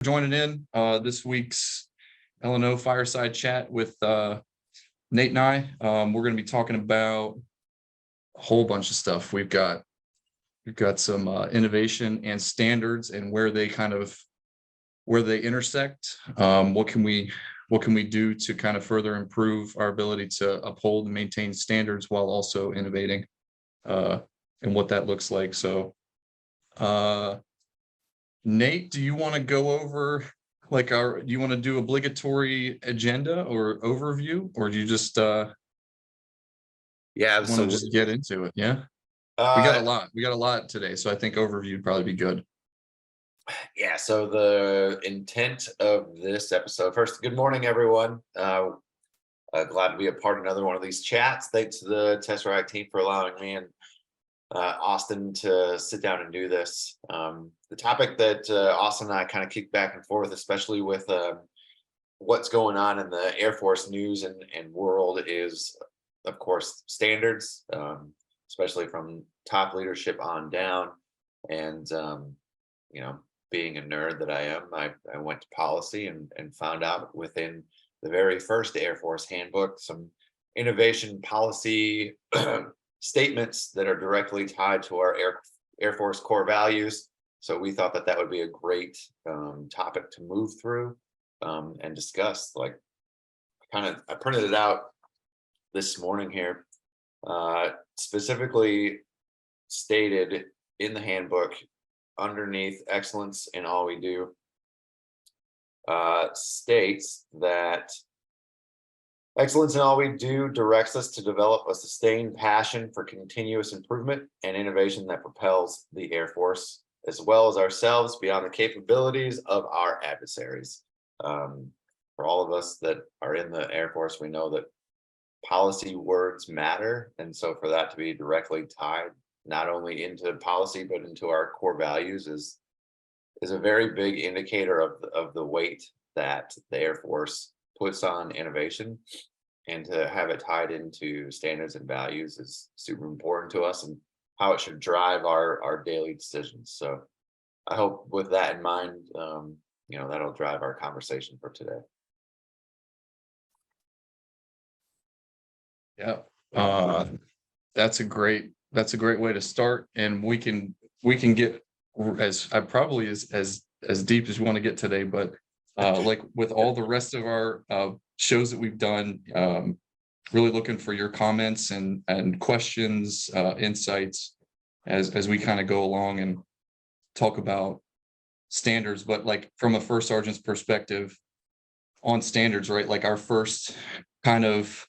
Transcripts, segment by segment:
Joining in this week's LNO fireside chat with Nate and I. We're going to be talking about a whole bunch of stuff. We've got some innovation and standards and where they intersect. What can we do to kind of further improve our ability to uphold and maintain standards while also innovating, and what that looks like. So Nate, do you want to go over do you want to do obligatory agenda or overview, or do you just Yeah, want to just get into it? Yeah. We got a lot today, so I think overview would probably be good. Yeah, so the intent of this episode, first, good morning, everyone. Glad to be a part of another one of these chats. Thanks to the Tesseract team for allowing me and Austin to sit down and do this. The topic that Austin and I kind of kick back and forth, especially with what's going on in the Air Force news and world, is, of course, standards, especially from top leadership on down. And, being a nerd that I am, I went to policy and found out within the very first Air Force handbook some innovation policy statements that are directly tied to our Air Force core values. So we thought that would be a great topic to move through and discuss. I printed it out this morning here, specifically stated in the handbook underneath excellence in all we do, states that excellence in all we do directs us to develop a sustained passion for continuous improvement and innovation that propels the Air Force, as well as ourselves, beyond the capabilities of our adversaries. For all of us that are in the Air Force, we know that policy words matter. And so for that to be directly tied, not only into policy, but into our core values is a very big indicator of the weight that the Air Force puts on innovation, and to have it tied into standards and values is super important to us and how it should drive our daily decisions. So I hope with that in mind, that'll drive our conversation for today. Yeah, that's a great way to start, and we can get as deep as we want to get today, but like with all the rest of our shows that we've done, really looking for your comments and questions, insights as we kind of go along and talk about standards. But like from a first sergeant's perspective on standards, right? Like our first kind of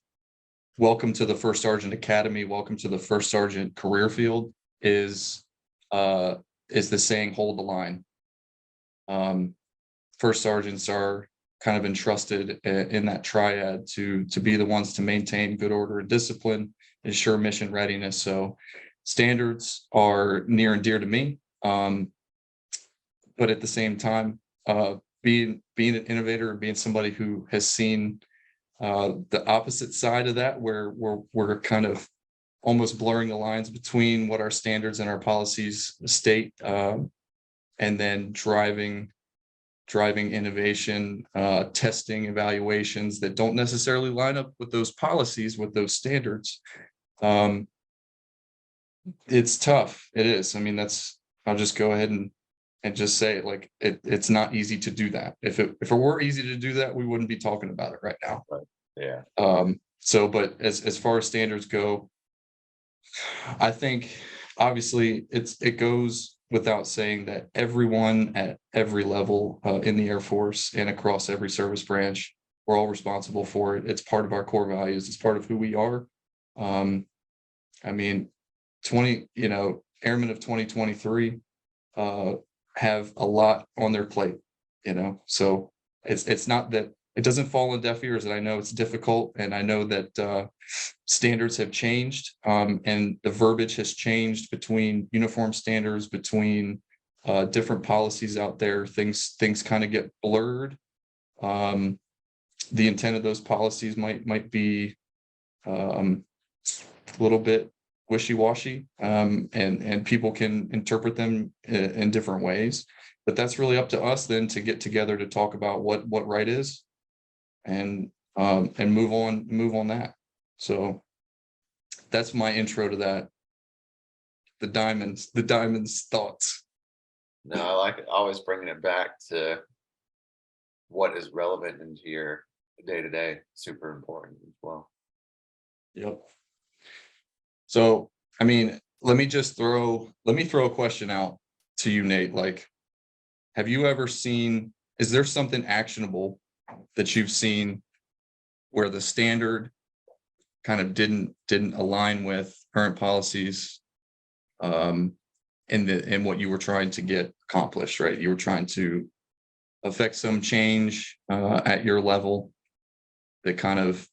welcome to the First Sergeant Academy, welcome to the First Sergeant career field is the saying, hold the line. First sergeants are kind of entrusted in that triad to be the ones to maintain good order and discipline, ensure mission readiness. So standards are near and dear to me. But at the same time, being an innovator and being somebody who has seen the opposite side of that, where we're kind of almost blurring the lines between what our standards and our policies state, and then driving innovation, testing evaluations that don't necessarily line up with those policies, with those standards. It's tough. It is. I mean, I'll just go ahead and just say it, like it's not easy to do that. If it were easy to do that, we wouldn't be talking about it right now. Right. Yeah. So, but as far as standards go, I think obviously it goes without saying that everyone at every level in the Air Force and across every service branch, we're all responsible for it. It's part of our core values. It's part of who we are. I mean, airmen of 2023 have a lot on their plate, so it's not that it doesn't fall on deaf ears, and I know it's difficult, and I know that standards have changed, and the verbiage has changed between uniform standards, between different policies out there. Things kind of get blurred. The intent of those policies might be a little bit wishy-washy, and people can interpret them in different ways. but that's really up to us then to get together to talk about what right is, and move on that. So that's my intro to that. The diamonds thoughts. No, I like it. Always bringing it back to what is relevant into your day to day. Super important as well. Yep. So, I mean, let me throw a question out to you, Nate. Like, have you ever seen, is there something actionable that you've seen where the standard kind of didn't align with current policies, in what you were trying to get accomplished, right? You were trying to affect some change at your level that kind of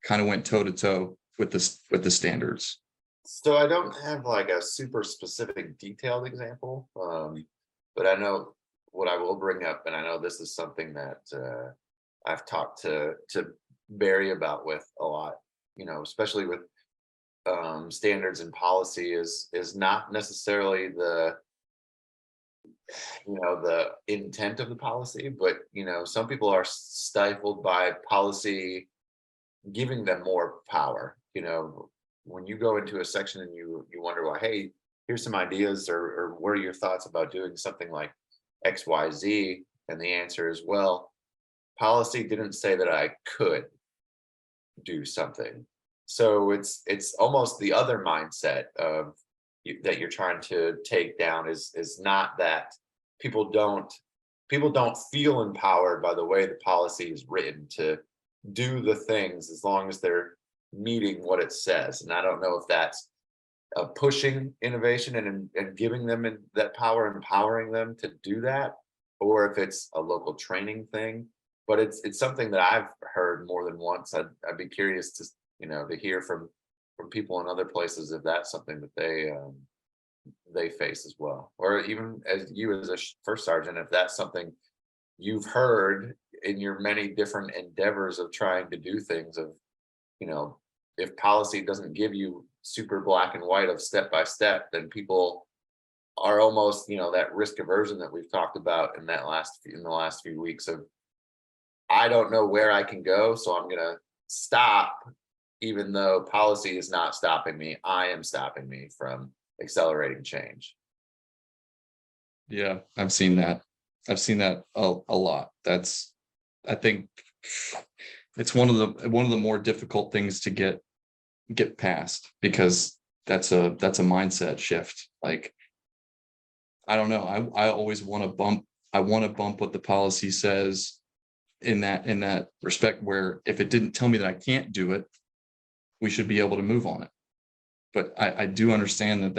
went toe to toe with the standards. So I don't have like a super specific detailed example, but I know what I will bring up, and I know this is something that I've talked to Barry about with a lot, especially with standards and policy is not necessarily the the intent of the policy, but some people are stifled by policy giving them more power. When you go into a section and you wonder, well, hey, here's some ideas, or what are your thoughts about doing something like XYZ, and the answer is, well, policy didn't say that I could do something. So it's almost the other mindset of that you're trying to take down is not that people don't feel empowered by the way the policy is written to do the things as long as they're meeting what it says. And I don't know if that's pushing innovation and giving them that power, empowering them to do that, or if it's a local training thing. But it's something that I've heard more than once. I'd be curious to to hear from people in other places if that's something that they face as well, or even as you as a first sergeant, if that's something you've heard in your many different endeavors of trying to do things. Of if policy doesn't give you super black and white of step by step, then people are almost that risk aversion that we've talked about in the last few weeks of, I don't know where I can go, so I'm gonna stop, even though policy is not stopping me. I am stopping me from accelerating change. Yeah, I've seen that. I've seen that a lot. I think it's one of the more difficult things to get past, because that's a mindset shift. Like, I don't know. I always want to bump. I want to bump what the policy says in that respect, where if it didn't tell me that I can't do it, we should be able to move on it. But I do understand that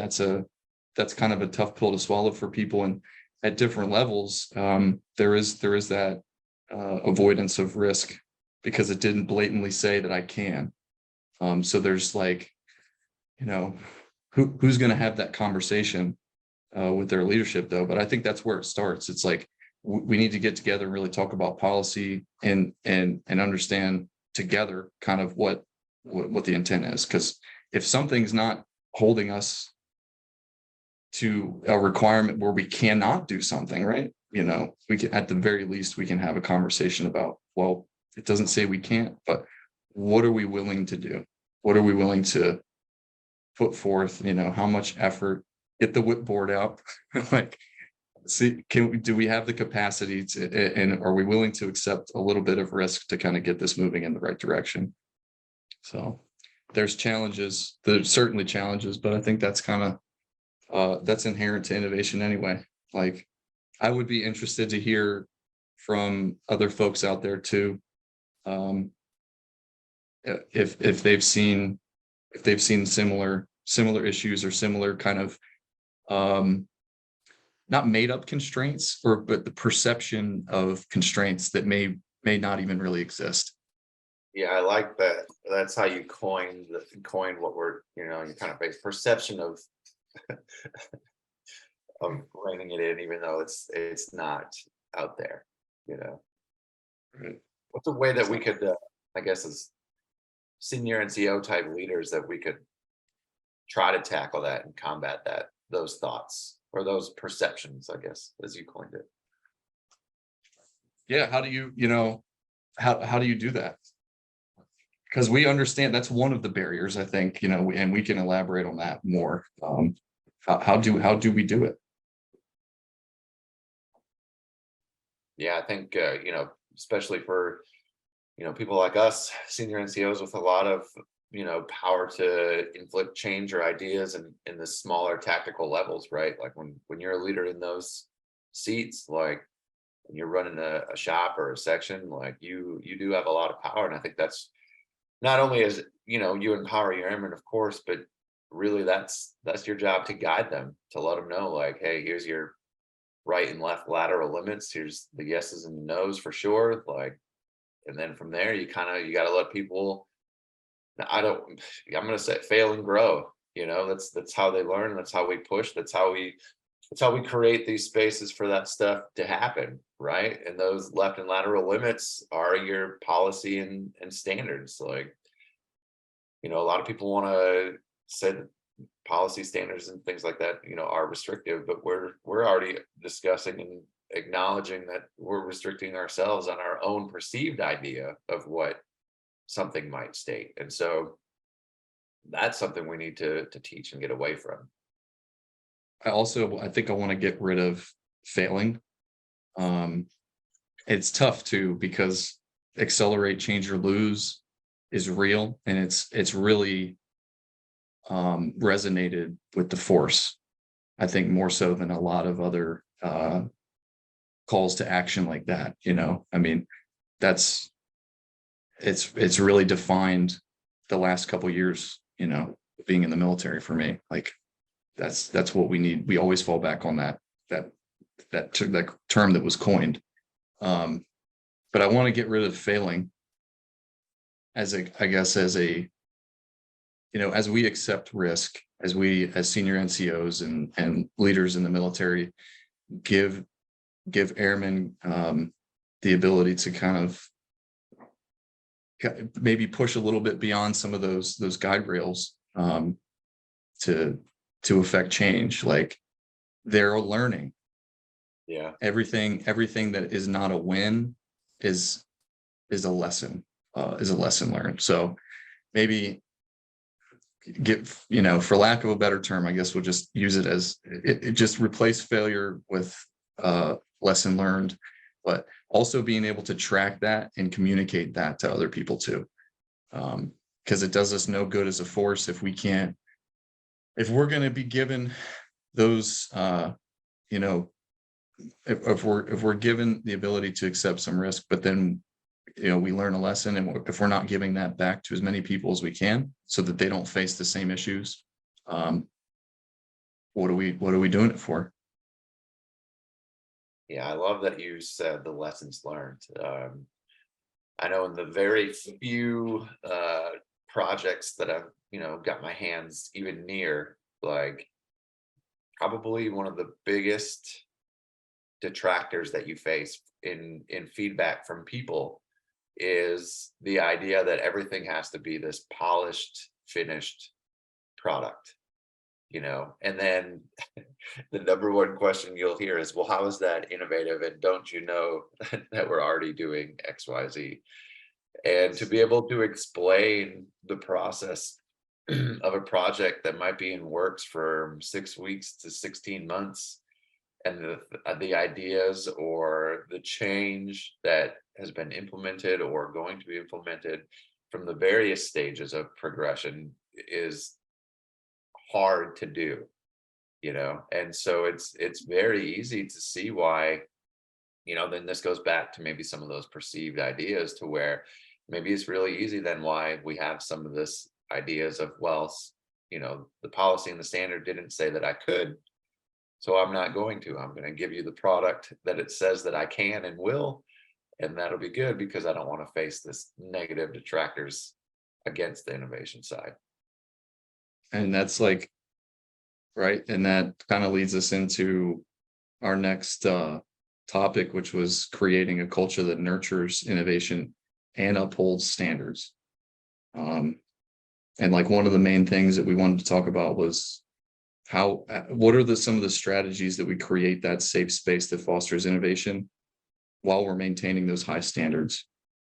that's kind of a tough pill to swallow for people, and at different levels, there is that avoidance of risk because it didn't blatantly say that I can. So there's like, who's going to have that conversation with their leadership, though? But I think that's where it starts. It's like we need to get together and really talk about policy and understand together kind of what the intent is. Because if something's not holding us to a requirement where we cannot do something, right? We can, at the very least, we can have a conversation about, well, it doesn't say we can't, but what are we willing to do? What are we willing to put forth? How much effort? Get the whipboard out. Like, see, do we have the capacity to, and are we willing to accept a little bit of risk to kind of get this moving in the right direction? So there's challenges. There's certainly challenges, but I think that's kind of that's inherent to innovation anyway. Like, I would be interested to hear from other folks out there too, if they've seen similar issues or similar kind of not made up constraints, but the perception of constraints that may not even really exist. Yeah, I like that. That's how you coin what we're you kind of face perception of reining it in, even though it's not out there. Right. What's a way that we could, I guess, as senior NCO type leaders, that we could try to tackle that and combat those thoughts or those perceptions, I guess, as you coined it. Yeah, how do how do you do that? Because we understand that's one of the barriers, I think, and we can elaborate on that more. How do we do it? Yeah, I think especially for people like us, senior NCOs with a lot of power to inflict change or ideas in the smaller tactical levels, right? Like when you're a leader in those seats, like when you're running a shop or a section, like you do have a lot of power. And I think that's not only as you empower your airmen, of course, but really that's your job to guide them, to let them know, like, hey, here's your right and left lateral limits, here's the yeses and the nos for sure, like, and then from there you got to let people, I'm going to say, fail and grow. That's how they learn, that's how we push, that's how we create these spaces for that stuff to happen, right? And those left and lateral limits are your policy and standards. Like, a lot of people want to say that policy standards and things like that, are restrictive, but we're already discussing and acknowledging that we're restricting ourselves on our own perceived idea of what something might state. And so that's something we need to teach and get away from. I think I want to get rid of failing. It's tough too, because accelerate, change, or lose is real, and it's really resonated with the force, I think, more so than a lot of other calls to action like that. I mean, it's really defined the last couple of years, being in the military for me. Like, that's what we need. We always fall back on that term that was coined. But I want to get rid of failing as we accept risk, as senior NCOs and leaders in the military, give airmen the ability to kind of maybe push a little bit beyond some of those guide rails to affect change. Like, they're learning. Yeah. Everything that is not a win is a lesson learned. So maybe for lack of a better term, I guess we'll just use it as it just replace failure with lesson learned, but also being able to track that and communicate that to other people too. Because it does us no good as a force if we're going to be given those, if we're given the ability to accept some risk, but then we learn a lesson, and if we're not giving that back to as many people as we can so that they don't face the same issues, what are we doing it for? Yeah, I love that you said the lessons learned. I know in the very few projects that I've got my hands even near, like, probably one of the biggest detractors that you face in feedback from people is the idea that everything has to be this polished, finished product, and then the number one question you'll hear is, well, how is that innovative, and don't you know that we're already doing XYZ? And to be able to explain the process of a project that might be in works for 6 weeks to 16 months, and the ideas or the change that has been implemented or going to be implemented from the various stages of progression is hard to do, and so it's very easy to see why, then this goes back to maybe some of those perceived ideas, to where maybe it's really easy then why we have some of this ideas of, well, the policy and the standard didn't say that I could, so I'm not going to. I'm going to give you the product that it says that I can and will, and that'll be good, because I don't want to face this negative detractors against the innovation side. And that's like, right. And that kind of leads us into our next topic, which was creating a culture that nurtures innovation and upholds standards. And like, one of the main things that we wanted to talk about was what are some of the strategies that we create that safe space that fosters innovation while we're maintaining those high standards?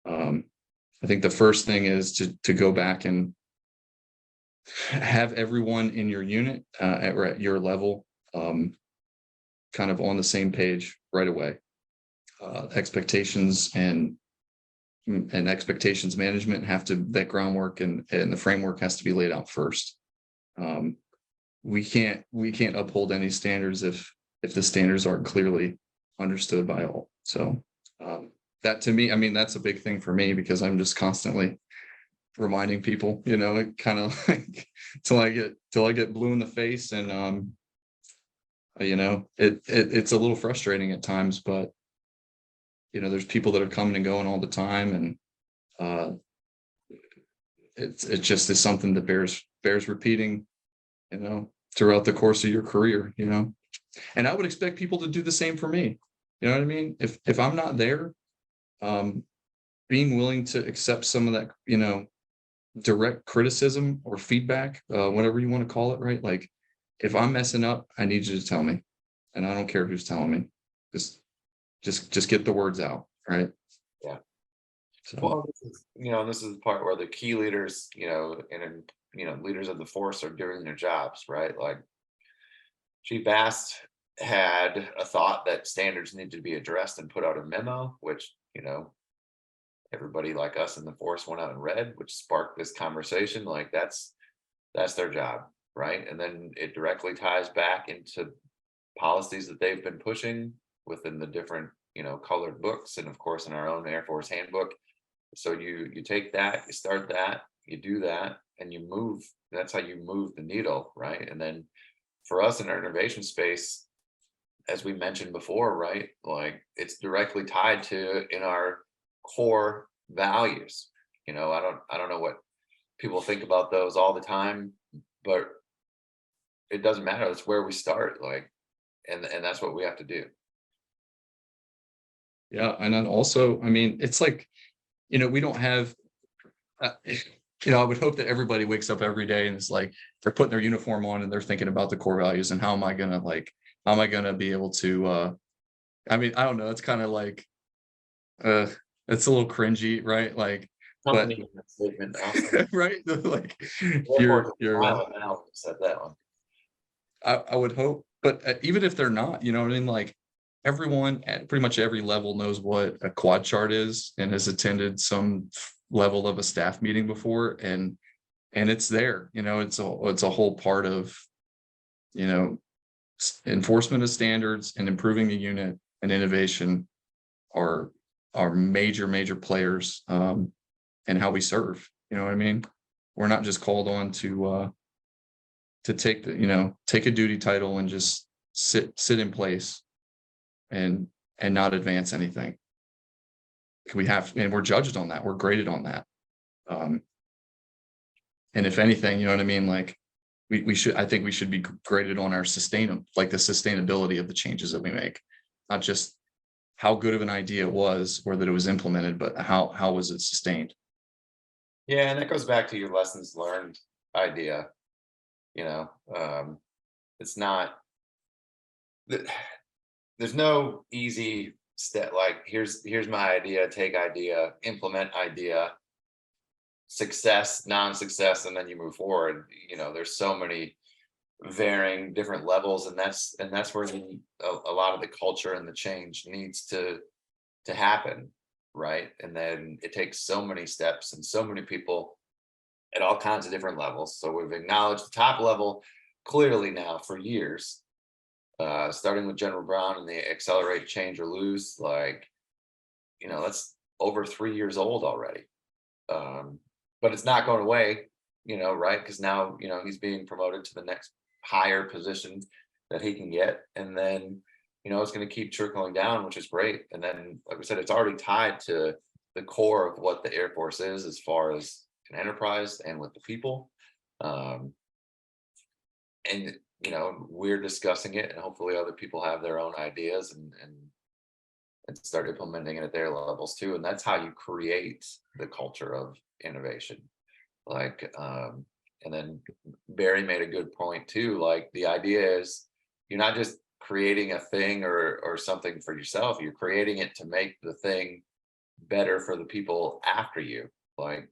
I think the first thing is to go back and have everyone in your unit at your level kind of on the same page right away. Expectations and expectations management that groundwork and the framework has to be laid out first. We can't uphold any standards if the standards aren't clearly understood by all. So that, to me, I mean, that's a big thing for me, because I'm just constantly reminding people, kind of like till I get blue in the face, and it's a little frustrating at times, but there's people that are coming and going all the time, and it just is something that bears repeating, throughout the course of your career, and I would expect people to do the same for me. You know what I mean? If I'm not there, being willing to accept some of that, direct criticism or feedback, whatever you want to call it, right? Like, if I'm messing up, I need you to tell me, and I don't care who's telling me. Just get the words out, right? Yeah. So, Well, this is the part where the key leaders, and leaders of the force are doing their jobs, right? Like, Chief Bast had a thought that standards need to be addressed and put out a memo, which, everybody like us in the force went out and read, which sparked this conversation. Like, that's their job, right? And then it directly ties back into policies that they've been pushing within the different, colored books, and of course in our own Air Force handbook. So you take that, you start that, you do that, and you move. That's how you move the needle, right? And then for us in our innovation space, as we mentioned before, right, like, it's directly tied to in our core values. I don't know what people think about those all the time, but it doesn't matter. It's where we start, like, and that's what we have to do. yeah. And then also, I mean, it's like, we don't have, I would hope that everybody wakes up every day and it's like they're putting their uniform on and they're thinking about the core values and how am I gonna be able to, I mean, I don't know. It's kind of like, it's a little cringy, right? Like, but Company statement. Awesome. right, like Airport you're smiling now when you said that one. I would hope, but even if they're not, you know what I mean? Like, everyone at pretty much every level knows what a quad chart is and has attended some level of a staff meeting before, and it's there. It's a whole part of, enforcement of standards and improving the unit, and innovation are major players in how we serve. You know what I mean? We're not just called on to take take a duty title and just sit in place and not advance anything. And we're judged on that. We're graded on that. And if anything, you know what I mean? Like, I think we should be graded on our the sustainability of the changes that we make, not just how good of an idea it was or that it was implemented, but how was it sustained? Yeah, and that goes back to your lessons learned idea. It's not there's no easy step, like, here's my idea, take idea, implement idea, success, non-success, and then you move forward. There's so many varying different levels, and that's where a lot of the culture and the change needs to happen, right? And then it takes so many steps and so many people at all kinds of different levels. So we've acknowledged the top level clearly now for years, starting with General Brown and the accelerate, change, or lose. Like, that's over 3 years old already. But it's not going away, right? Because now, he's being promoted to the next higher position that he can get. And then, it's going to keep trickling down, which is great. And then, like we said, it's already tied to the core of what the Air Force is as far as an enterprise and with the people. And, we're discussing it, and hopefully other people have their own ideas and start implementing it at their levels too. And that's how you create the culture of innovation. Like, And then Barry made a good point too. Like the idea is you're not just creating a thing or something for yourself, you're creating it to make the thing better for the people after you. Like,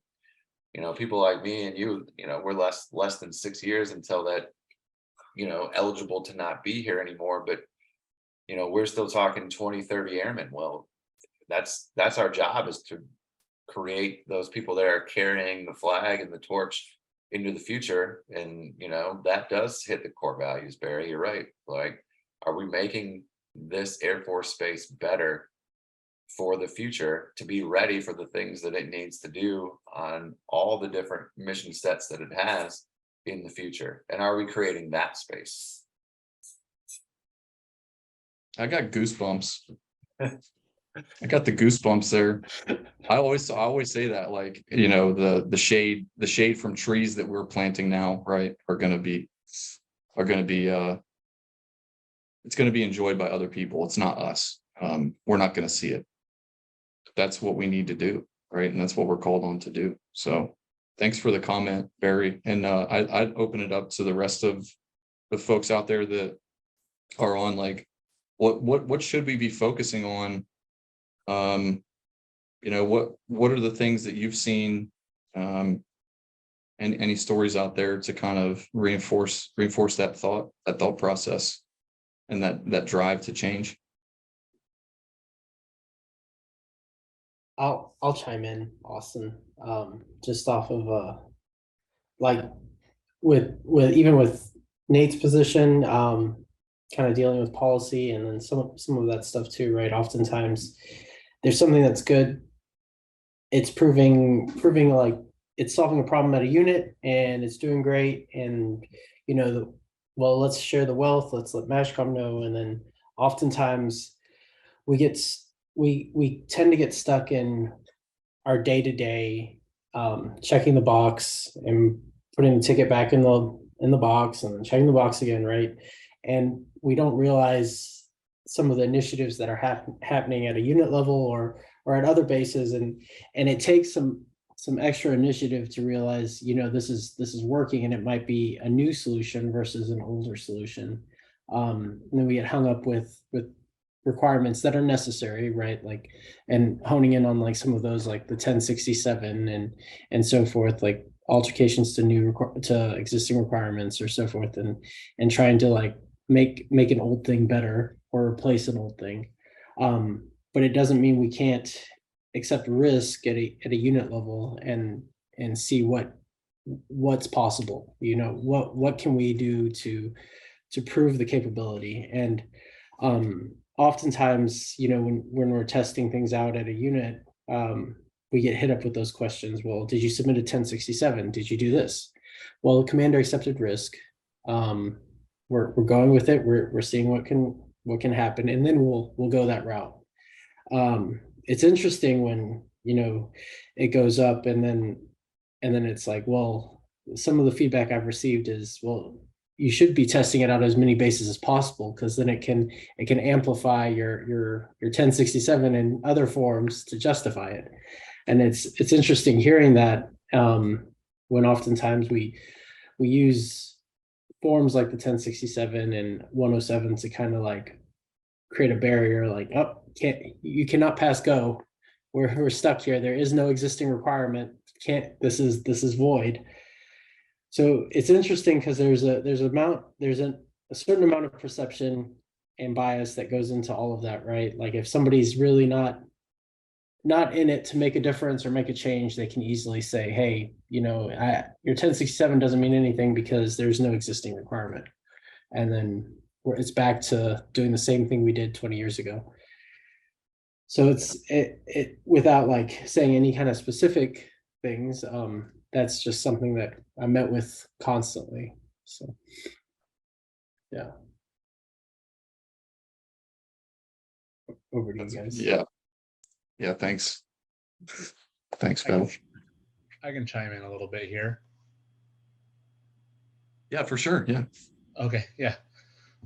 people like me and you, we're less than 6 years until that, eligible to not be here anymore. But, we're still talking 20, 30 airmen. Well, that's our job, is to create those people that are carrying the flag and the torch into the future. And, that does hit the core values, Barry. You're right. Like, are we making this Air Force space better for the future to be ready for the things that it needs to do on all the different mission sets that it has in the future? And are we creating that space? I got goosebumps. I got the goosebumps there. I always say that, like, the shade from trees that we're planting now, right, are gonna be it's gonna be enjoyed by other people. It's not us. We're not gonna see it. That's what we need to do, right? And that's what we're called on to do. So thanks for the comment, Barry. And I'd open it up to the rest of the folks out there that are on, like, what should we be focusing on? What are the things that you've seen, and any stories out there to kind of reinforce that thought process and that drive to change? I'll chime in, Austin. Just off of like with even with Nate's position, kind of dealing with policy and then some of that stuff too, right? Oftentimes there's something that's good. It's proving like it's solving a problem at a unit and it's doing great. And well, let's share the wealth. Let's let MASHCOM know. And then oftentimes we tend to get stuck in our day-to-day, checking the box and putting the ticket back in the box and then checking the box again, right? And we don't realize some of the initiatives that are happening at a unit level or at other bases, and it takes some extra initiative to realize, this is working, and it might be a new solution versus an older solution. And then we get hung up with requirements that are necessary, right? Like, and honing in on like some of those, like the 1067 and so forth, like altercations to existing requirements or so forth, and trying to like make an old thing better or replace an old thing. But it doesn't mean we can't accept risk at a unit level and see what's possible. What can we do to prove the capability? And oftentimes, when we're testing things out at a unit, we get hit up with those questions. Well, did you submit a 1067? Did you do this? Well, the commander accepted risk. We're going with it. We're seeing what can happen, and then we'll go that route. It's interesting when it goes up, and then it's like, well, some of the feedback I've received is, well, you should be testing it out as many bases as possible, because then it can amplify your 1067 in other forms to justify it. And it's interesting hearing that, when oftentimes we use forms like the 1067 and 107 to kind of like create a barrier, like, oh, you cannot pass go. We're stuck here. There is no existing requirement. This is void. So it's interesting because there's a certain amount of perception and bias that goes into all of that, right? Like if somebody's really not in it to make a difference or make a change, they can easily say, hey, your 1067 doesn't mean anything because there's no existing requirement. And then it's back to doing the same thing we did 20 years ago. So it without like saying any kind of specific things, that's just something that I met with constantly. So, yeah. Over to you guys. Yeah. Thanks. Thanks, Phil. I can chime in a little bit here. Yeah, for sure. Yeah. Okay. Yeah.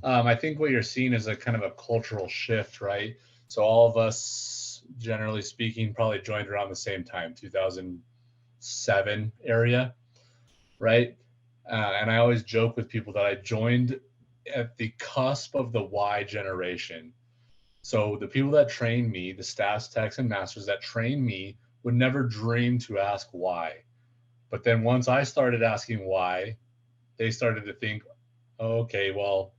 I think what you're seeing is a kind of a cultural shift, right? So all of us, generally speaking, probably joined around the same time, 2007 area, right? And I always joke with people that I joined at the cusp of the Y generation. So the people that trained me, the staffs, techs, and masters that trained me, would never dream to ask why. But then once I started asking why, they started to think, oh, okay, well,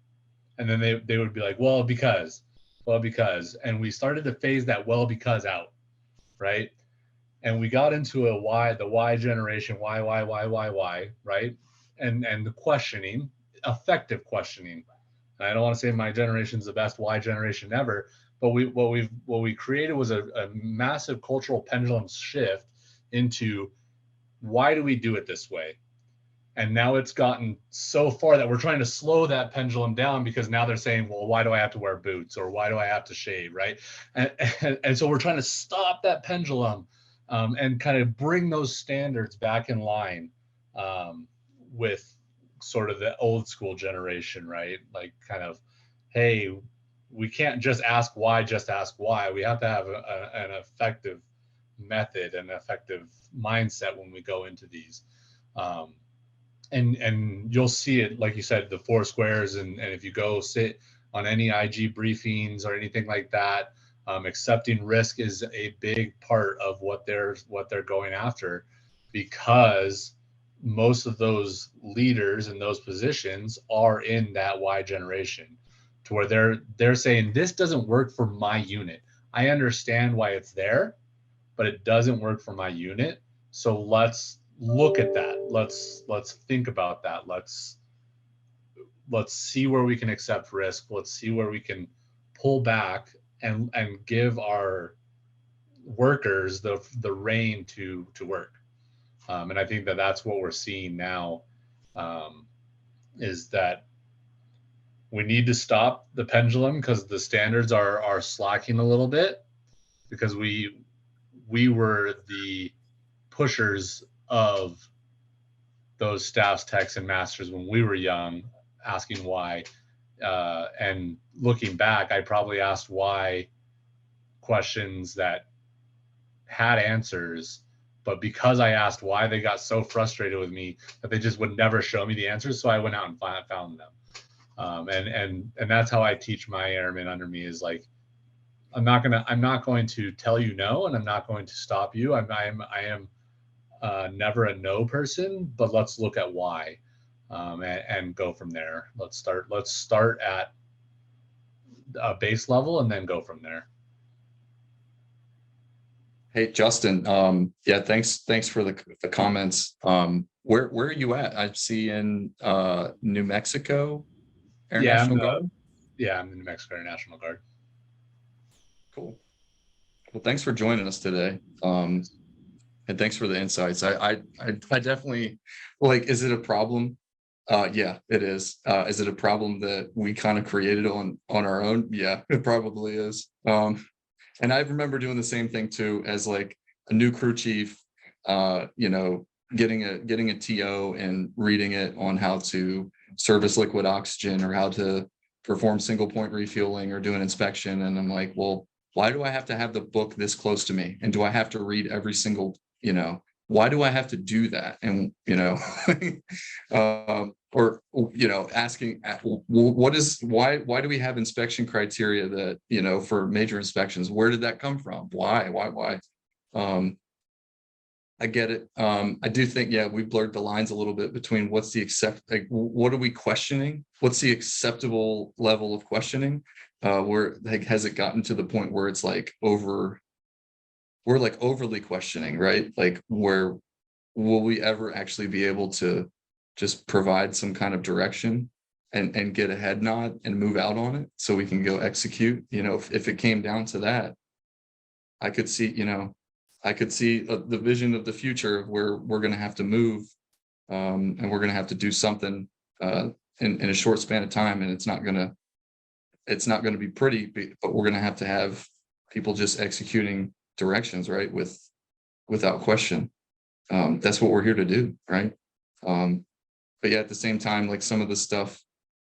and then they would be like, well, because, and we started to phase that well because out, right? And we got into the Y generation, why, right? And the questioning, effective questioning. And I don't want to say my generation's the best Y generation ever, but what we created was a massive cultural pendulum shift into why do we do it this way? And now it's gotten so far that we're trying to slow that pendulum down, because now they're saying, well, why do I have to wear boots, or why do I have to shave, right? And so we're trying to stop that pendulum, and kind of bring those standards back in line, with sort of the old school generation, right? Like, kind of, hey, we can't just ask why, we have to have an effective method, an effective mindset when we go into these. And you'll see it, like you said, the four squares, and if you go sit on any IG briefings or anything like that, accepting risk is a big part of what they're going after, because most of those leaders in those positions are in that Y generation, to where they're saying, this doesn't work for my unit. I understand why it's there, but it doesn't work for my unit. So let's look at that. Let's think about that. Let's see where we can accept risk. Let's see where we can pull back and give our workers the rein to work. And I think that's what we're seeing now, is that we need to stop the pendulum, because the standards are slacking a little bit, because we were the pushers of those staffs, techs, and masters when we were young, asking why. And looking back, I probably asked why questions that had answers, but because I asked why, they got so frustrated with me that they just would never show me the answers. So I went out and found them. And that's how I teach my airmen under me, is like, I'm not going to tell you no, and I'm not going to stop you. I am never a no person, but let's look at why, and go from there. Let's start at a base level and then go from there. Hey, Justin. Yeah, thanks for the comments. Where are you at? I see in New Mexico Air National Guard. Yeah, I'm in New Mexico Air National Guard. Cool. Well, thanks for joining us today. And thanks for the insights. I definitely, like, is it a problem? Yeah, it is. Is it a problem that we kind of created on our own? Yeah, it probably is. And I remember doing the same thing too, as like a new crew chief, getting a TO and reading it on how to service liquid oxygen, or how to perform single point refueling, or do an inspection. And I'm like, well, why do I have to have the book this close to me? And do I have to read every single, why do I have to do that? And, asking why do we have inspection criteria that, for major inspections? Where did that come from? Why? I get it. I do think, yeah, we blurred the lines a little bit between what are we questioning? What's the acceptable level of questioning? Where, like, has it gotten to the point where it's like we're like overly questioning, right? Like, where will we ever actually be able to just provide some kind of direction and get a head nod and move out on it so we can go execute? If it came down to that, I could see, the vision of the future of where we're going to have to move, and we're going to have to do something in a short span of time. And it's not going to be pretty, but we're going to have people just executing directions, right? Without question. That's what we're here to do, right? But yeah, at the same time, like, some of the stuff,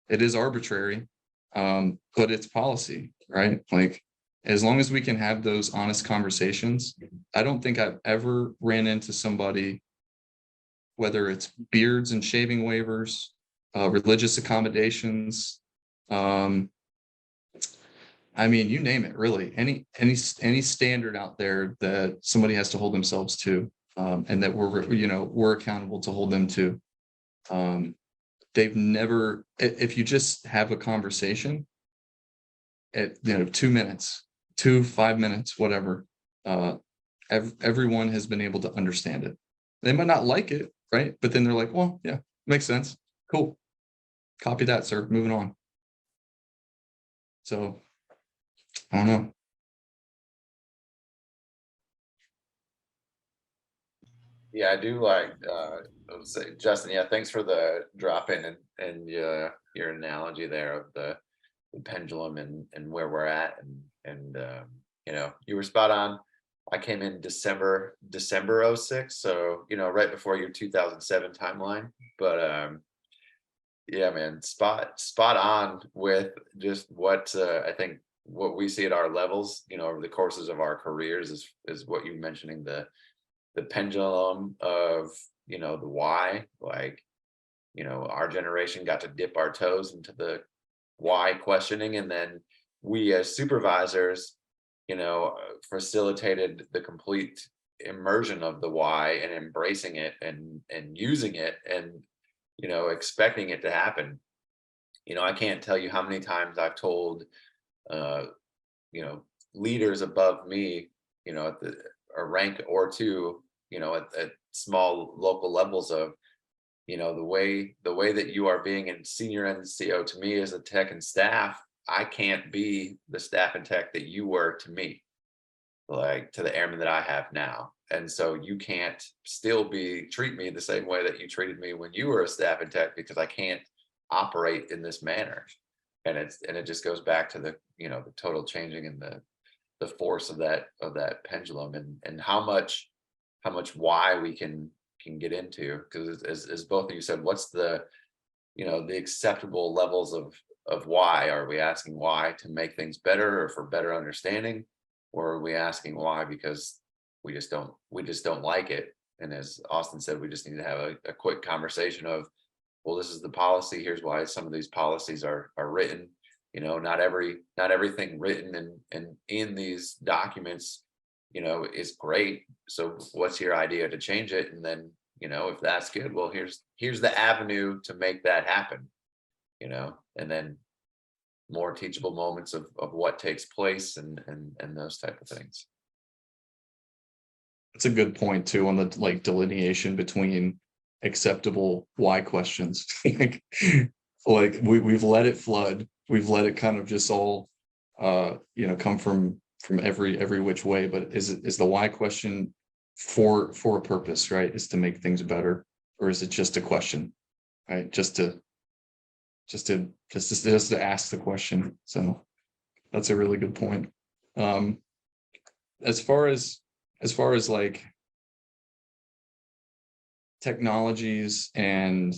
it is arbitrary, but it's policy, right? Like, as long as we can have those honest conversations, I don't think I've ever ran into somebody whether it's beards and shaving waivers, religious accommodations. I mean, you name it, really. Any standard out there that somebody has to hold themselves to, and that we're accountable to hold them to. They've never, if you just have a conversation at 2 minutes, 5 minutes, whatever, everyone has been able to understand it. They might not like it, right? But then they're like, well, yeah, makes sense. Cool. Copy that, sir. Moving on. So I don't know. Yeah, I do like let's say, Justin, yeah, thanks for the drop in and your analogy there of the pendulum and where we're at, and you were spot on. I came in December 06, so right before your 2007 timeline. But yeah, man, spot on with just what I think what we see at our levels, over the courses of our careers is what you're mentioning, the pendulum of the why. Like, our generation got to dip our toes into the why questioning, and then we as supervisors facilitated the complete immersion of the why and embracing it and using it and expecting it to happen. I can't tell you how many times I've told leaders above me, at a rank or two, at small local levels of, the way that you are being in senior NCO to me as a tech and staff, I can't be the staff and tech that you were to me, like to the airmen that I have now. And so you can't still treat me the same way that you treated me when you were a staff and tech, because I can't operate in this manner. And it just goes back to the the total changing and the force of that pendulum, and how much why we can get into, because as both of you said, what's the the acceptable levels of why? Are we asking why to make things better or for better understanding, or are we asking why because we just don't like it? And as Austin said, we just need to have a quick conversation of, well, this is the policy, here's why some of these policies are written. Not everything written and in these documents is great. So what's your idea to change it? And then if that's good, well, here's the avenue to make that happen. And then more teachable moments of what takes place and those type of things. It's a good point too, on the delineation between acceptable why questions. like we've let it flood. We've let it kind of just all come from every which way. But is the why question for a purpose, right? Is to make things better, or is it just a question, right? Just to ask the question. So that's a really good point. As far as like technologies and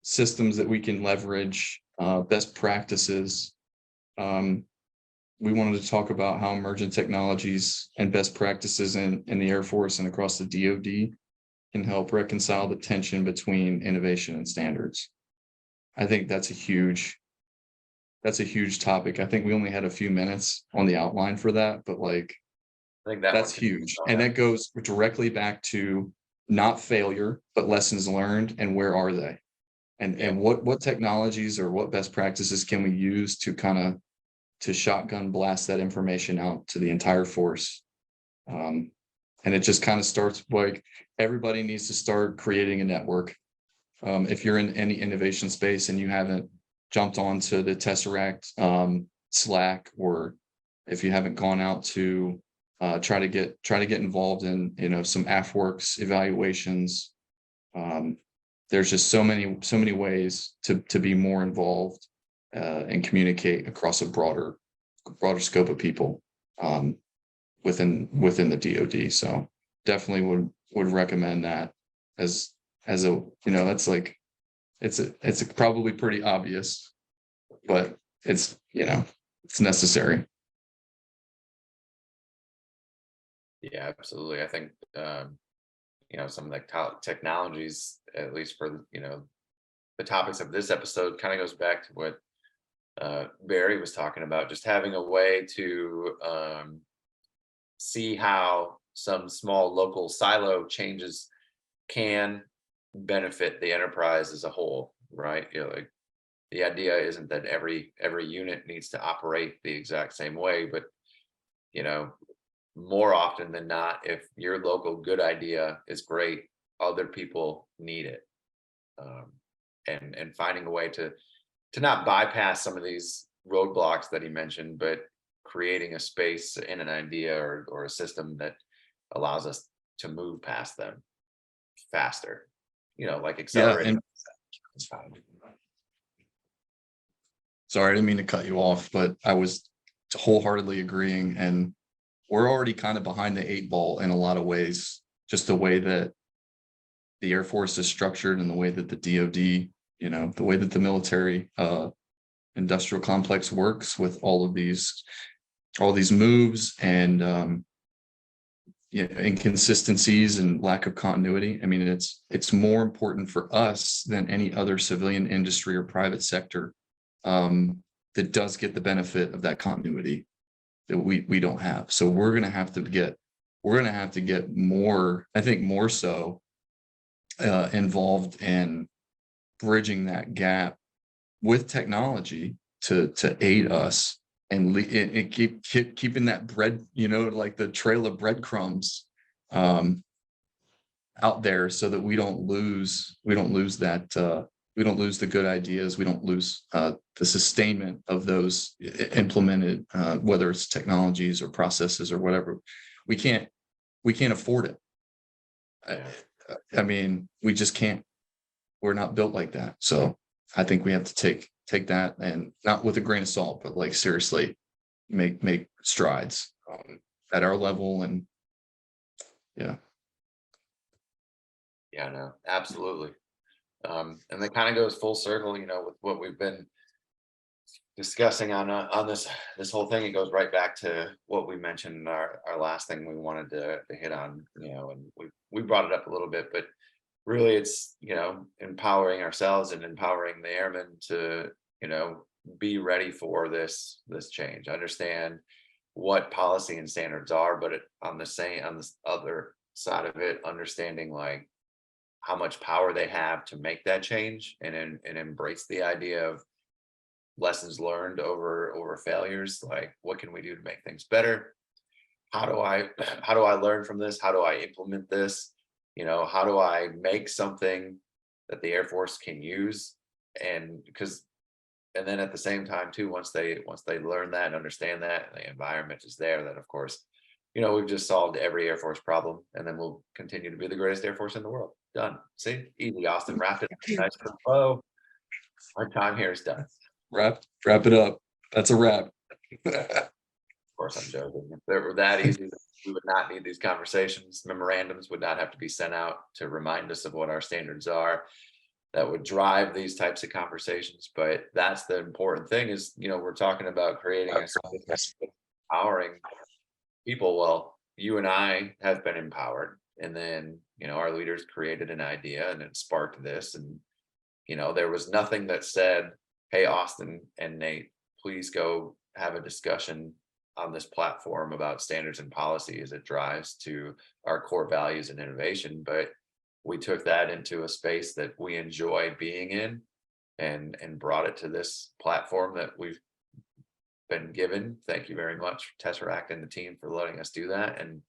systems that we can leverage, best practices, we wanted to talk about how emergent technologies and best practices in the Air Force and across the DoD can help reconcile the tension between innovation and standards. I think that's a huge topic. I think we only had a few minutes on the outline for that, but I think that's huge. And that goes directly back to not failure, but lessons learned, and where are they? And what technologies or what best practices can we use to shotgun blast that information out to the entire force? And it just kind of starts everybody needs to start creating a network. If you're in any innovation space and you haven't jumped onto the Tesseract Slack, or if you haven't gone out to try to get involved in some AFWorks evaluations, there's just so many ways to be more involved and communicate across a broader scope of people within the DoD. So definitely would recommend that as a that's it's probably pretty obvious, but it's it's necessary. Yeah, absolutely. I think some of the technologies, at least for, the topics of this episode, kind of goes back to what Barry was talking about, just having a way to see how some small local silo changes can benefit the enterprise as a whole, right? Like the idea isn't that every unit needs to operate the exact same way, but more often than not, if your local good idea is great, other people need it. And finding a way to not bypass some of these roadblocks that he mentioned, but creating a space in an idea or a system that allows us to move past them faster, like accelerating. Sorry, I didn't mean to cut you off, but I was wholeheartedly agreeing. And we're already kind of behind the 8 ball in a lot of ways, just the way that the Air Force is structured and the way that the DoD, the way that the military industrial complex works with all these moves and inconsistencies and lack of continuity. I mean, it's more important for us than any other civilian industry or private sector that does get the benefit of that continuity that we don't have. So we're going to have to get more, I think more so involved in bridging that gap with technology to aid us and keeping that bread, like the trail of breadcrumbs out there, so that we don't lose that. We don't lose the good ideas. We don't lose the sustainment of those implemented, whether it's technologies or processes or whatever. We can't afford it. I mean, we just can't. We're not built like that. So I think we have to take that, and not with a grain of salt, but like seriously make strides at our level. And no, absolutely. And that kind of goes full circle, with what we've been discussing on this whole thing. It goes right back to what we mentioned in our last thing we wanted to hit on, and we brought it up a little bit, but really it's, empowering ourselves and empowering the airmen to, be ready for this change, understand what policy and standards are, but on this other side of it, understanding like how much power they have to make that change and embrace the idea of lessons learned over failures. Like, what can we do to make things better? How do I learn from this? How do I implement this? How do I make something that the Air Force can use? And then at the same time too, once they learn that and understand that, and the environment is there, then of course, we've just solved every Air Force problem, and then we'll continue to be the greatest Air Force in the world. Done. See, easy. Austin wrapped it. Nice. Oh, our time here is done. Wrap it up. That's a wrap. Of course, I'm joking. If it were that easy, we would not need these conversations. Memorandums would not have to be sent out to remind us of what our standards are. That would drive these types of conversations. But that's the important thing is, we're talking about creating a empowering people. Well, you and I have been empowered, and then, our leaders created an idea and it sparked this. And, there was nothing that said, hey, Austin and Nate, please go have a discussion on this platform about standards and policy as it drives to our core values and innovation. But we took that into a space that we enjoy being in and brought it to this platform that we've been given. Thank you very much, Tesseract and the team, for letting us do that. And,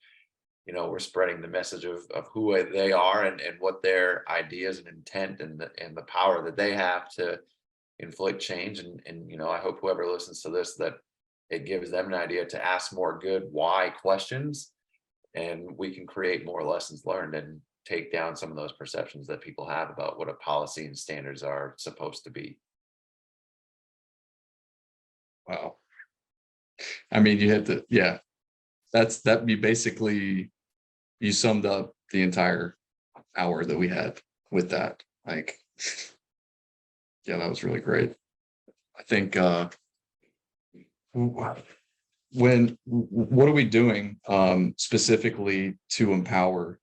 we're spreading the message of who they are and what their ideas and intent and the power that they have to inflict change. And I hope whoever listens to this, that it gives them an idea to ask more good why questions, and we can create more lessons learned and take down some of those perceptions that people have about what a policy and standards are supposed to be. Wow. I mean, you had to, yeah, you summed up the entire hour that we had with that. Like, yeah, that was really great. I think, what are we doing specifically to empower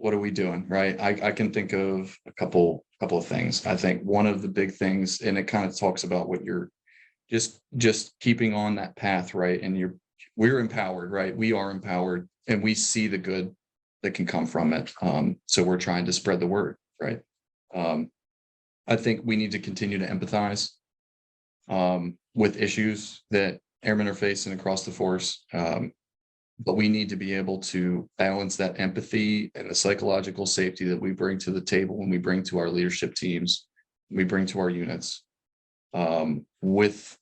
what are we doing? Right. I can think of a couple of things. I think one of the big things, and it kind of talks about what you're just keeping on that path, right? And we're empowered, right? We are empowered and we see the good that can come from it. So we're trying to spread the word, right? I think we need to continue to empathize with issues that airmen are facing across the force. But we need to be able to balance that empathy and the psychological safety that we bring to the table when we bring to our leadership teams, we bring to our units, with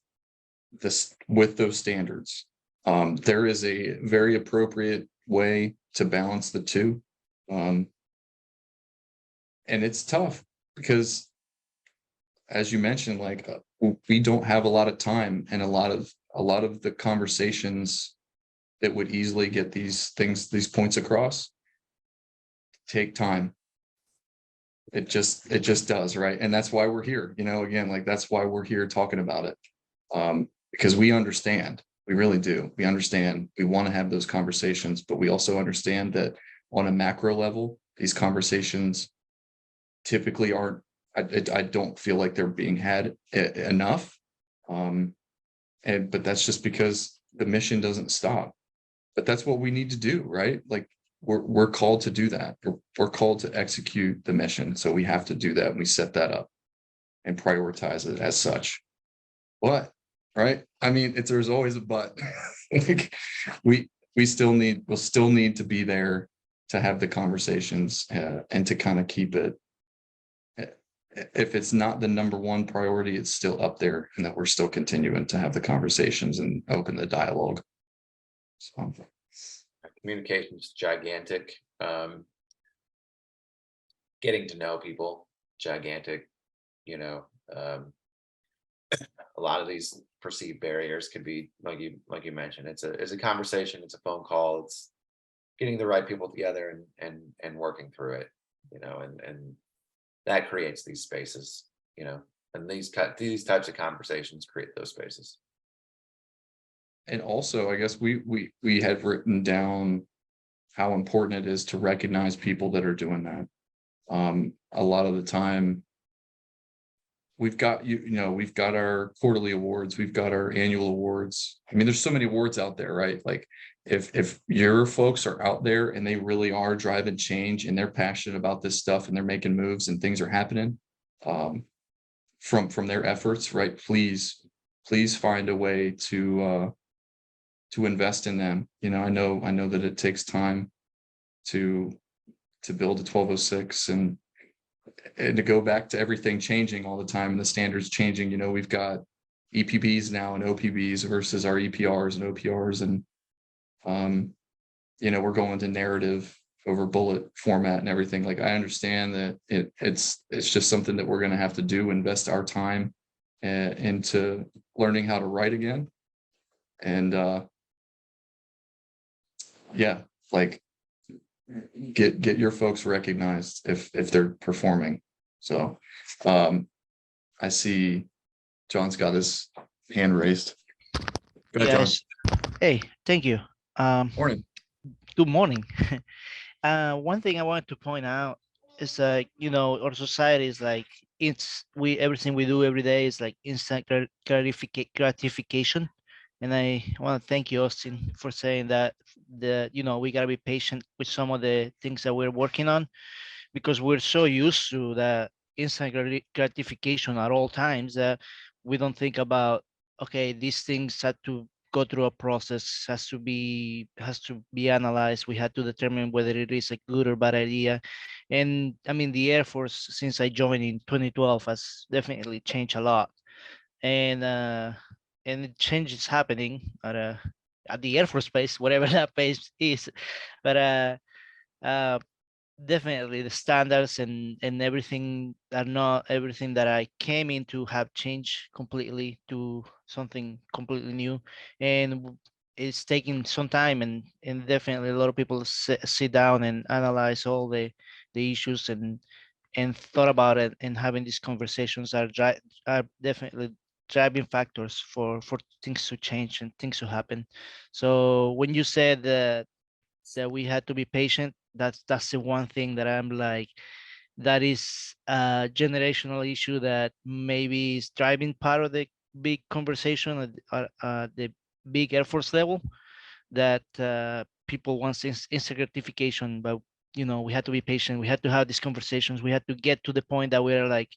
those standards. There is a very appropriate way to balance the two. And it's tough because, as you mentioned, like we don't have a lot of time, and a lot of the conversations that would easily get these points across take time. It just does, right? And that's why we're here, again, like that's why we're here talking about it. Because we understand, we really do. We understand, we want to have those conversations, but we also understand that on a macro level, these conversations typically aren't, I don't feel like they're being had enough. But that's just because the mission doesn't stop. But that's what we need to do, right? Like we're called to do that. We're called to execute the mission. So we have to do that. And we set that up and prioritize it as such. But, right? I mean, there's always a but. Like, we'll still need to be there to have the conversations and to kind of keep it. If it's not the number one priority, it's still up there, and that we're still continuing to have the conversations and open the dialogue. So Communication is gigantic. Getting to know people, gigantic. A lot of these perceived barriers could be like you mentioned. It's a conversation. It's a phone call. It's getting the right people together and working through it. And that creates these spaces. And these types of conversations create those spaces. And also, I guess we had written down how important it is to recognize people that are doing that. A lot of the time, we've got we've got our quarterly awards, we've got our annual awards. I mean, there's so many awards out there, right? Like if your folks are out there and they really are driving change and they're passionate about this stuff and they're making moves and things are happening from their efforts, right? Please find a way to invest in them. I know that it takes time to build a 1206 and to go back to everything changing all the time and the standards changing. We've got EPBs now and OPBs versus our EPRs and OPRs, and we're going to narrative over bullet format and everything. Like, I understand that it's just something that we're going to have to do, invest our time into learning how to write again. And like get your folks recognized if they're performing. So I see John's got his hand raised. Go ahead, Yes. Hey, thank you. John. Morning. Good morning. One thing I wanted to point out is our society is like everything we do every day is like instant gratification. And I want to thank you, Austin, for saying that we gotta be patient with some of the things that we're working on, because we're so used to that instant gratification at all times that we don't think about, okay, these things had to go through a process, has to be analyzed. We had to determine whether it is a good or bad idea. And I mean, the Air Force, since I joined in 2012, has definitely changed a lot. And the change is happening at the Air Force base, whatever that base is. But definitely the standards and everything are not everything that I came into have changed completely to something completely new, and it's taking some time, and definitely a lot of people sit down and analyze all the issues and thought about it, and having these conversations are definitely driving factors for things to change and things to happen. So when you said that we had to be patient, that's the one thing that I'm like, that is a generational issue that maybe is driving part of the big conversation at the big Air Force level, that people want instant gratification, but we had to be patient. We had to have these conversations. We had to get to the point that we're like,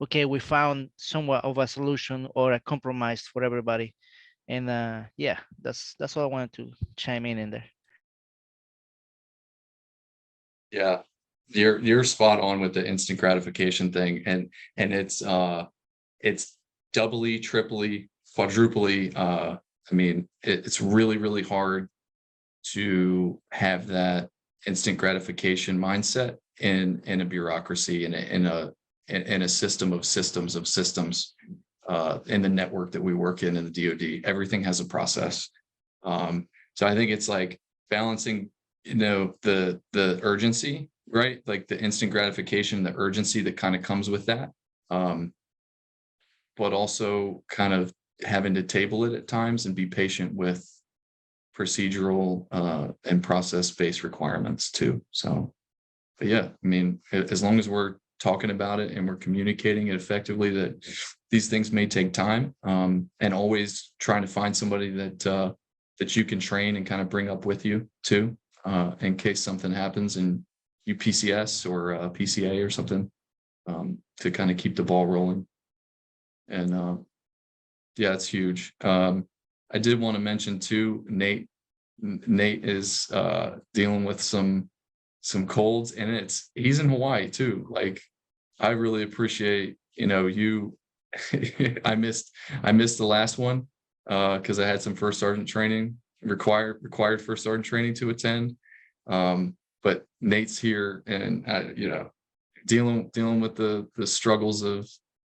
okay, we found somewhat of a solution or a compromise for everybody. And yeah, that's all I wanted to chime in there. Yeah, you're spot on with the instant gratification thing, and it's doubly, triply, quadruply. I mean, it's really hard to have that instant gratification mindset in a bureaucracy, in a system of systems in the network that we work in the DoD. Everything has a process. So I think it's like balancing, the urgency, right? Like the instant gratification, the urgency that kind of comes with that. But also kind of having to table it at times and be patient with procedural and process-based requirements too. So, but yeah, I mean, as long as we're talking about it and we're communicating it effectively, that these things may take time, and always trying to find somebody that you can train and kind of bring up with you too, in case something happens and you PCS or PCA or something, to kind of keep the ball rolling. And yeah, it's huge. I did want to mention too, Nate is dealing with some colds, and he's in Hawaii too. Like, I really appreciate, you. I missed the last one because I had some first sergeant training, required first sergeant training to attend. But Nate's here, and dealing with the struggles of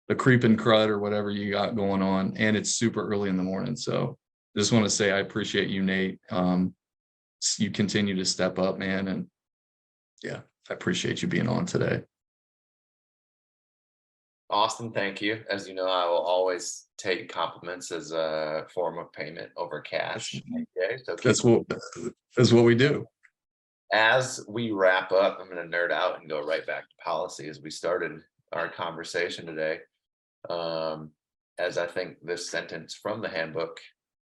the creeping crud or whatever you got going on, and it's super early in the morning. So just want to say I appreciate you, Nate. You continue to step up, man, and yeah, I appreciate you being on today. Austin, thank you. As you know, I will always take compliments as a form of payment over cash. Okay, so That's what we do. as we wrap up, I'm going to nerd out and go right back to policy as we started our conversation today. As I think this sentence from the handbook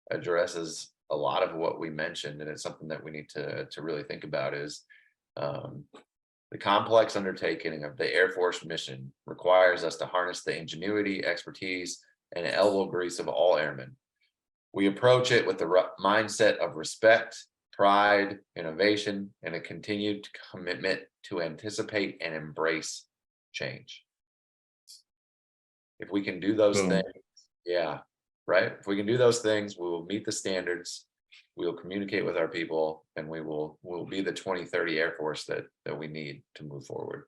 addresses a lot of what we mentioned, and it's something that we need to really think about, is the complex undertaking of the Air Force mission requires us to harness the ingenuity, expertise, and elbow grease of all airmen. We approach it with the mindset of respect, pride, innovation, and a continued commitment to anticipate and embrace change. If we can do those things, yeah, right? If we can do those things, we will meet the standards, we will communicate with our people, and we'll be the 2030 Air Force that we need to move forward.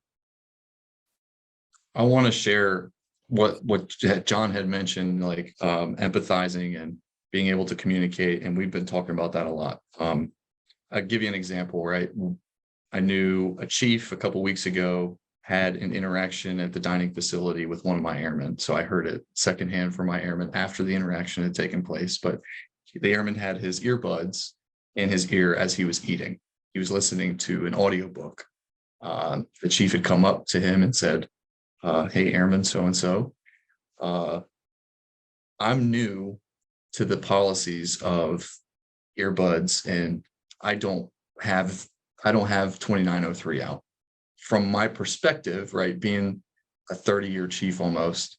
I want to share what John had mentioned, like empathizing and being able to communicate, and we've been talking about that a lot. I'll give you an example, right? I knew a chief a couple of weeks ago had an interaction at the dining facility with one of my airmen. So I heard it secondhand from my airman after the interaction had taken place. But the airman had his earbuds in his ear as he was eating. He was listening to an audiobook. The chief had come up to him and said, hey, airman so-and-so, I'm new to the policies of earbuds, and I don't have 2903 out. From my perspective, right, being a 30-year chief almost,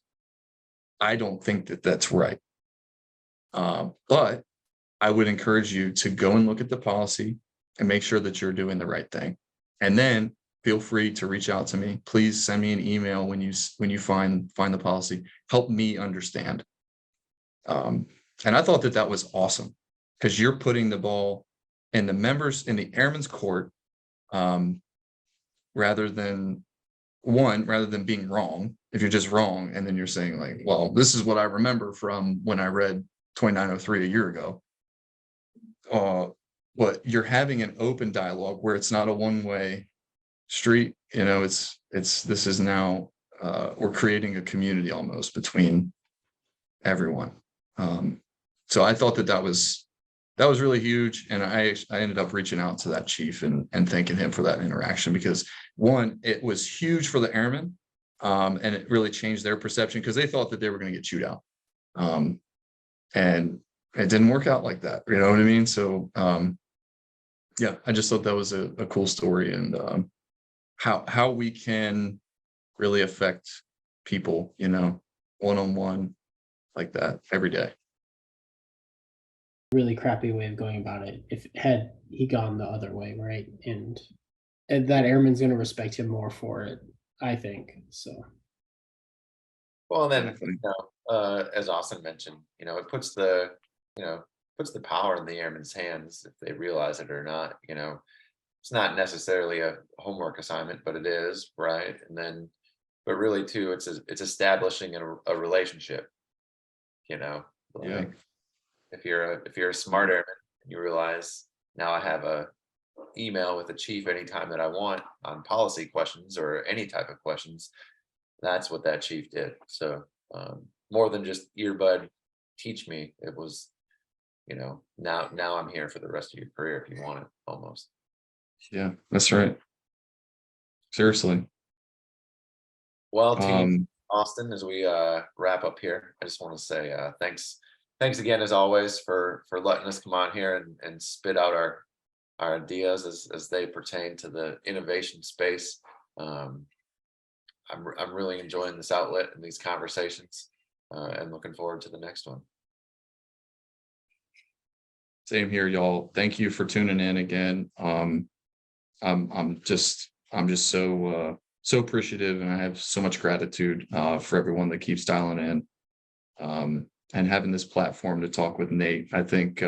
I don't think that that's right. But I would encourage you to go and look at the policy and make sure that you're doing the right thing. And then feel free to reach out to me. Please send me an email when you find the policy. Help me understand. And I thought that was awesome, because you're putting the ball in the the airman's court, rather than being wrong. If you're just wrong and then you're saying like, well, this is what I remember from when I read 2903 a year ago. But you're having an open dialogue where it's not a one-way street. This is now we're creating a community almost between everyone. So I thought that was that was really huge. And I ended up reaching out to that chief and thanking him for that interaction, because one, it was huge for the airmen. And it really changed their perception, because they thought that they were going to get chewed out. And it didn't work out like that. You know what I mean? So yeah, I just thought that was a cool story, and how we can really affect people, you know, one-on-one like that every day. Really crappy way of going about it. If had he gone the other way, right? And that airman's going to respect him more for it, I think. So. Well, then, Definitely. as Austin mentioned, you know, it puts the power in the airmen's hands if they realize it or not. You know, it's not necessarily a homework assignment, but it is, right? And then, but really too, it's establishing a relationship. You know, Yeah. like if you're a smart airman, you realize now I have a email with the chief anytime that I want on policy questions or any type of questions. That's what that chief did. So more than just earbud teach me, it was, you know, now I'm here for the rest of your career if you want it, almost. Yeah, that's right. Seriously. Well, team Austin, as we wrap up here, I just want to say thanks again, as always, for letting us come on here and spit out our ideas as they pertain to the innovation space. I'm really enjoying this outlet and these conversations, and looking forward to the next one. Same here, y'all. Thank you for tuning in again. I'm just so appreciative, and I have so much gratitude for everyone that keeps dialing in, and having this platform to talk with Nate. I think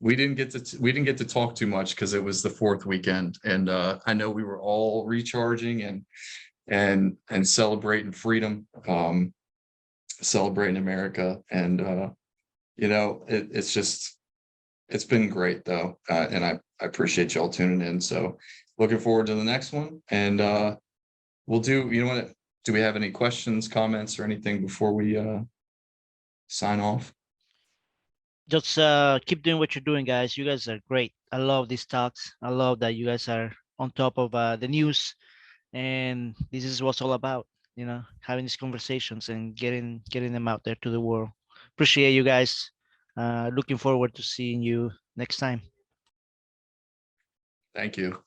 we didn't get to talk too much because it was the 4th weekend, and I know we were all recharging and celebrating freedom, celebrating America, and you know, it's been great though, and I appreciate y'all tuning in. So looking forward to the next one, and we'll do. You know what? Do we have any questions, comments, or anything before we sign off? Just keep doing what you're doing, guys. You guys are great. I love these talks. I love that you guys are on top of the news, and this is what's all about. You know, having these conversations and getting them out there to the world. Appreciate you guys. Looking forward to seeing you next time. Thank you.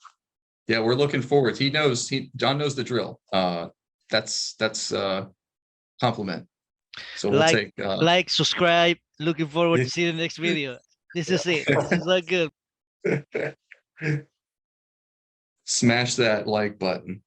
Yeah, we're looking forward. John knows the drill. That's compliment. So we'll take like, subscribe. Looking forward to seeing the next video. This is it. This is all good. Smash that like button.